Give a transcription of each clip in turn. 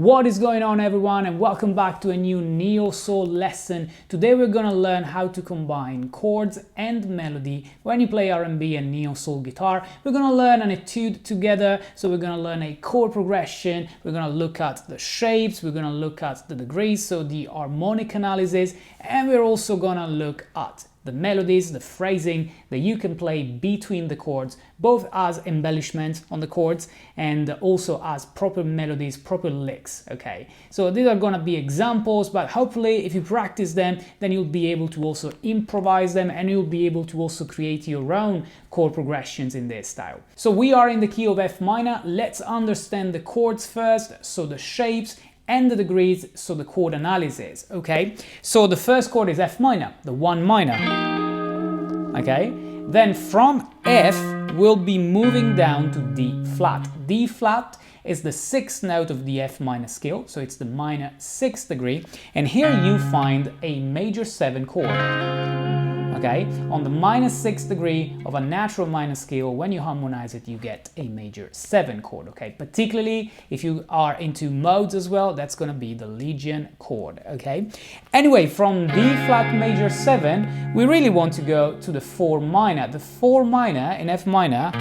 What is going on, everyone, and welcome back to a new neo-soul lesson. Today we're gonna learn how to combine chords and melody when you play R&B and neo-soul guitar. We're gonna learn an etude together, so we're gonna learn a chord progression, we're gonna look at the shapes, we're gonna look at the degrees, so the harmonic analysis, and we're also gonna look at the melodies, the phrasing that you can play between the chords, both as embellishments on the chords and also as proper melodies, proper licks, okay? So these are gonna be examples, but hopefully if you practice them, then you'll be able to also improvise them and you'll be able to also create your own chord progressions in this style. So we are in the key of F minor. Let's understand the chords first, so the shapes, and the degrees, so the chord analysis, okay? So the first chord is F minor, the 1 minor, okay? Then from F, we'll be moving down to D flat. D flat is the 6th note of the F minor scale, so it's the minor 6th degree, and here you find a major 7 chord. Okay, on the minor 6th degree of a natural minor scale, when you harmonize it, you get a major 7 chord, okay? Particularly if you are into modes as well, that's gonna be the Legion chord, okay? Anyway, from D flat major 7, we really want to go to the 4 minor. The 4 minor in F minor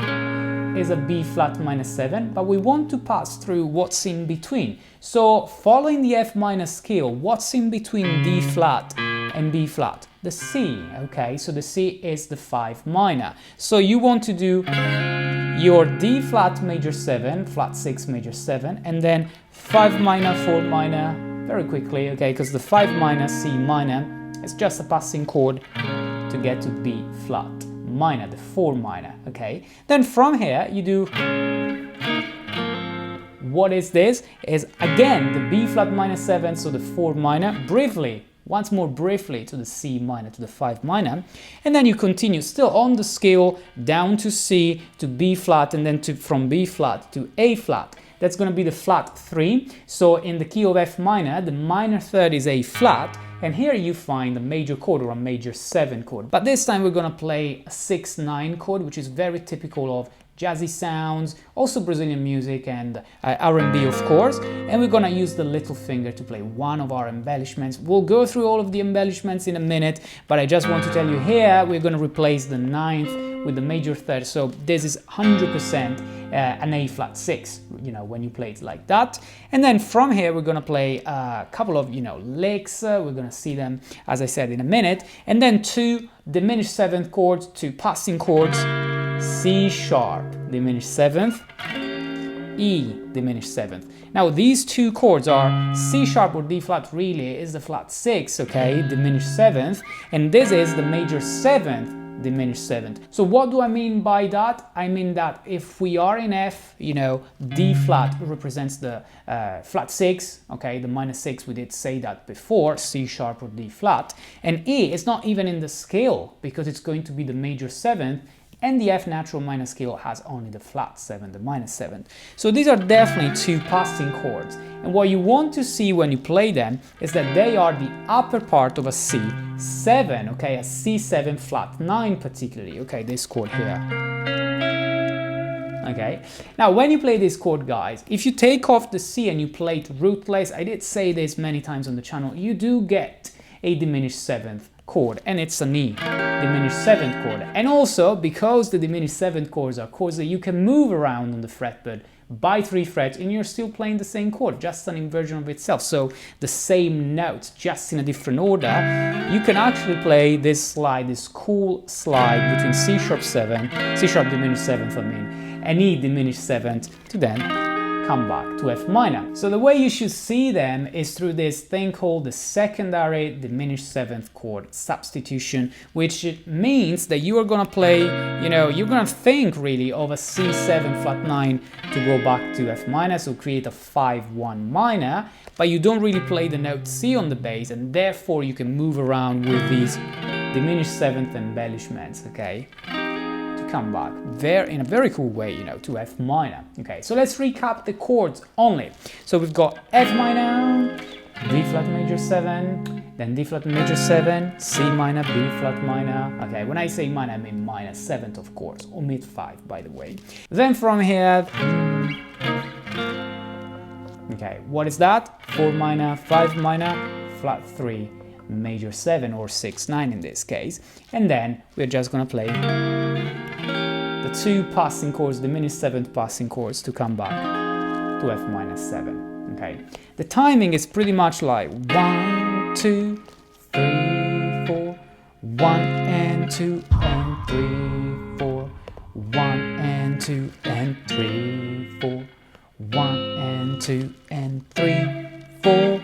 is a B flat minor 7, but we want to pass through what's in between. So following the F minor scale, what's in between D flat and B flat? The C, okay, so the C is the 5 minor. So you want to do your D flat major 7, flat 6 major 7, and then 5 minor, 4 minor, very quickly, okay, because the 5 minor, C minor, is just a passing chord to get to B flat minor, the 4 minor, okay. Then from here, you do, what is this? Is again the B flat minor 7, so the 4 minor, briefly, once more briefly to the C minor, to the 5 minor, and then you continue still on the scale down to C, to B flat, and then from B flat to A flat. That's going to be the flat 3. So in the key of F minor, the minor third is A flat, and here you find a major chord or a major 7 chord. But this time we're going to play a 6-9 chord, which is very typical of jazzy sounds, also Brazilian music and R&B, of course, and we're gonna use the little finger to play one of our embellishments. We'll go through all of the embellishments in a minute, but I just want to tell you here we're gonna replace the 9th with the major third, so this is 100% an A flat 6, you know, when you play it like that. And then from here we're gonna play a couple of, you know, licks, we're gonna see them, as I said, in a minute, and then 2 diminished 7th chords, 2 passing chords, C sharp, diminished 7th, E, diminished 7th. Now these 2 chords are C sharp or D flat, really is the flat 6, okay, diminished 7th, and this is the major 7th, diminished 7th. So what do I mean by that? I mean that if we are in F, you know, D flat represents the flat 6, okay, the minor 6, we did say that before, C sharp or D flat, and E is not even in the scale because it's going to be the major 7th, and the F natural minor scale has only the flat 7, the minor 7. So these are definitely 2 passing chords. And what you want to see when you play them is that they are the upper part of a C7, okay, a C7 flat 9 particularly, okay, this chord here. Okay, now when you play this chord, guys, if you take off the C and you play it rootless, I did say this many times on the channel, you do get a diminished 7th chord, and it's an E, diminished 7th chord. And also, because the diminished 7th chords are chords that you can move around on the fretboard by 3 frets, and you're still playing the same chord, just an inversion of itself, so the same notes, just in a different order, you can actually play this slide, this cool slide between C sharp 7, C sharp diminished 7th, I mean, and E diminished 7th, to then come back to F minor. So the way you should see them is through this thing called the secondary diminished 7th chord substitution, which means that you are gonna play, you know, you're gonna think really of a C7 flat 9 to go back to F minor, so create a 5-1 minor, but you don't really play the note C on the bass, and therefore you can move around with these diminished 7th embellishments, okay? Come back in a very cool way, you know, to F minor. Okay, so let's recap the chords only. So we've got F minor, D flat major 7, then D flat major 7, C minor, B flat minor. Okay, when I say minor, I mean minor 7th, of course, omit 5, by the way. Then from here, Okay, what is that? 4 minor, 5 minor, flat 3, major 7 or 6, 9 in this case. And then we're just gonna play the 2 passing chords, diminished 7th passing chords to come back to F minor 7. Okay, the timing is pretty much like 1, 2, 3, 4, 1 and 2 and 3, 4, 1 and 2 and 3, 4, 1 and 2 and 3, 4,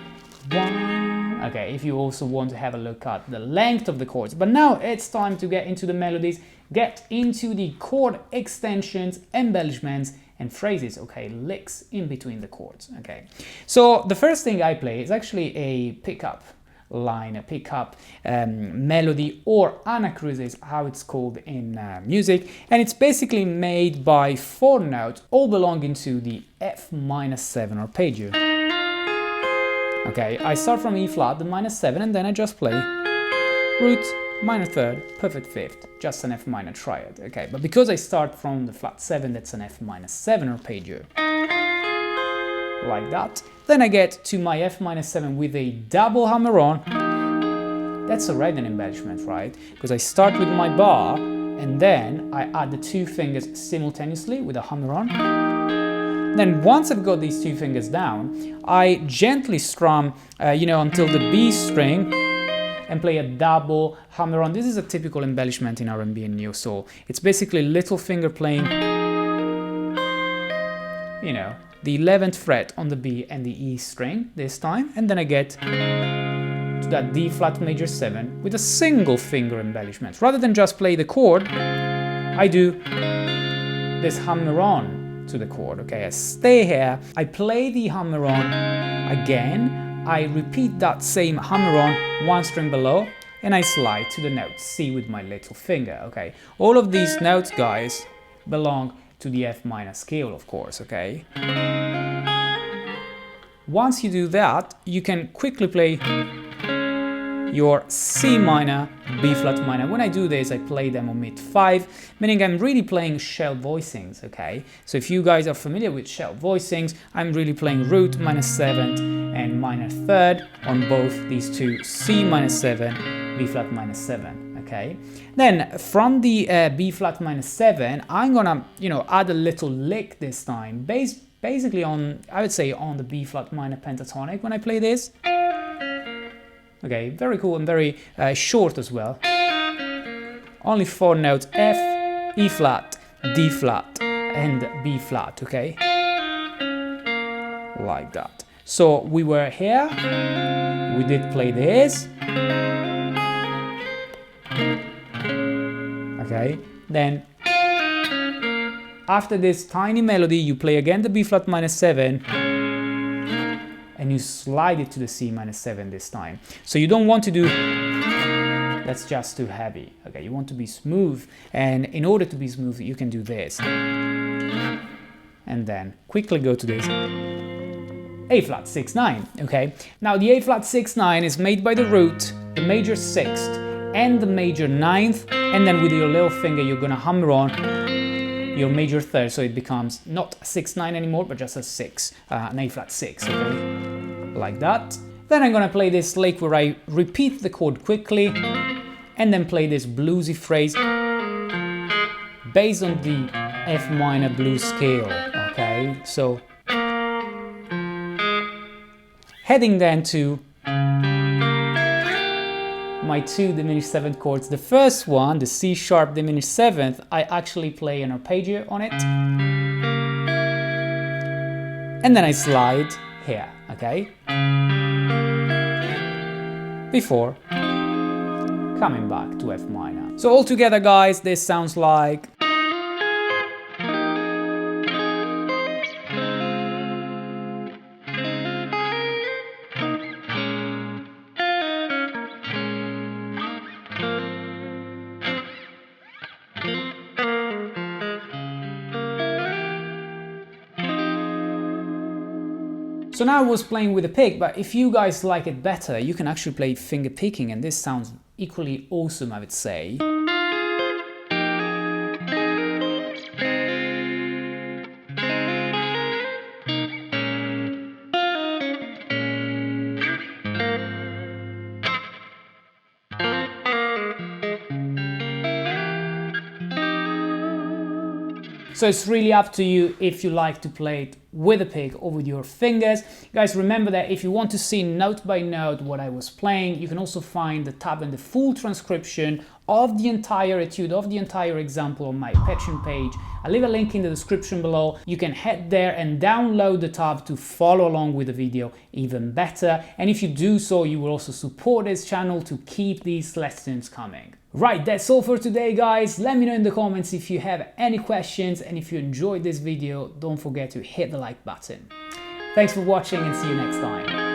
1. Okay, if you also want to have a look at the length of the chords. But now it's time to get into the melodies, get into the chord extensions, embellishments, and phrases, okay, licks in between the chords, okay. So the first thing I play is actually a pickup line, a pickup melody, or anacrusis is how it's called in music, and it's basically made by 4 notes all belonging to the F minor 7 arpeggio. Okay, I start from E flat, the minor 7, and then I just play root, minor 3rd, perfect 5th, just an F minor triad, okay, but because I start from the flat 7, that's an F minor 7 arpeggio, like that. Then I get to my F minor 7 with a double hammer-on. That's already an embellishment, right? Because I start with my bar, and then I add the 2 fingers simultaneously with a hammer-on. Then once I've got these 2 fingers down, I gently strum, until the B string, and play a double hammer-on. This is a typical embellishment in R&B and neo soul. It's basically little finger playing, the 11th fret on the B and the E string this time, and then I get to that D flat major 7 with a single finger embellishment. Rather than just play the chord, I do this hammer-on to the chord, okay? I stay here, I play the hammer-on again, I repeat that same hammer-on 1 string below, and I slide to the note C with my little finger, okay? All of these notes, guys, belong to the F minor scale, of course, okay? Once you do that, you can quickly play your C minor, B flat minor. When I do this, I play them on mid 5, meaning I'm really playing shell voicings, okay? So if you guys are familiar with shell voicings, I'm really playing root, minor 7th, and minor 3rd on both these two, C minor 7, B flat minor 7, okay? Then from the B flat minor 7, I'm gonna, add a little lick this time, basically on, I would say, on the B flat minor pentatonic when I play this. Okay, very cool and very short as well. Only 4 notes, F, E flat, D flat, and B flat, okay? Like that. So we were here, we did play this. Okay, then after this tiny melody, you play again the B flat minor 7, and you slide it to the C minor 7 this time. So you don't want to do, that's just too heavy. Okay, you want to be smooth, and in order to be smooth, you can do this. And then quickly go to this A flat 6 9, okay? Now the A flat 6 9 is made by the root, the major 6th, and the major 9th, and then with your little finger you're gonna hammer on your major 3rd, so it becomes not a 6 9 anymore, but just a 6, an A flat 6, okay? Like that. Then I'm gonna play this lick where I repeat the chord quickly, and then play this bluesy phrase based on the F minor blues scale, okay? So heading then to my 2 diminished 7th chords. The first one, the C sharp diminished 7th, I actually play an arpeggio on it. And then I slide here, okay? Before coming back to F minor. So all together, guys, this sounds like... So now I was playing with a pick, but if you guys like it better, you can actually play finger picking, and this sounds equally awesome, I would say. So it's really up to you if you like to play it with a pick or with your fingers. Guys, remember that if you want to see note by note what I was playing, you can also find the tab and the full transcription of the entire etude, of the entire example on my Patreon page. I'll leave a link in the description below. You can head there and download the tab to follow along with the video even better. And if you do so, you will also support this channel to keep these lessons coming. Right, that's all for today, guys. Let me know in the comments if you have any questions, and if you enjoyed this video, don't forget to hit the like button. Thanks for watching and see you next time.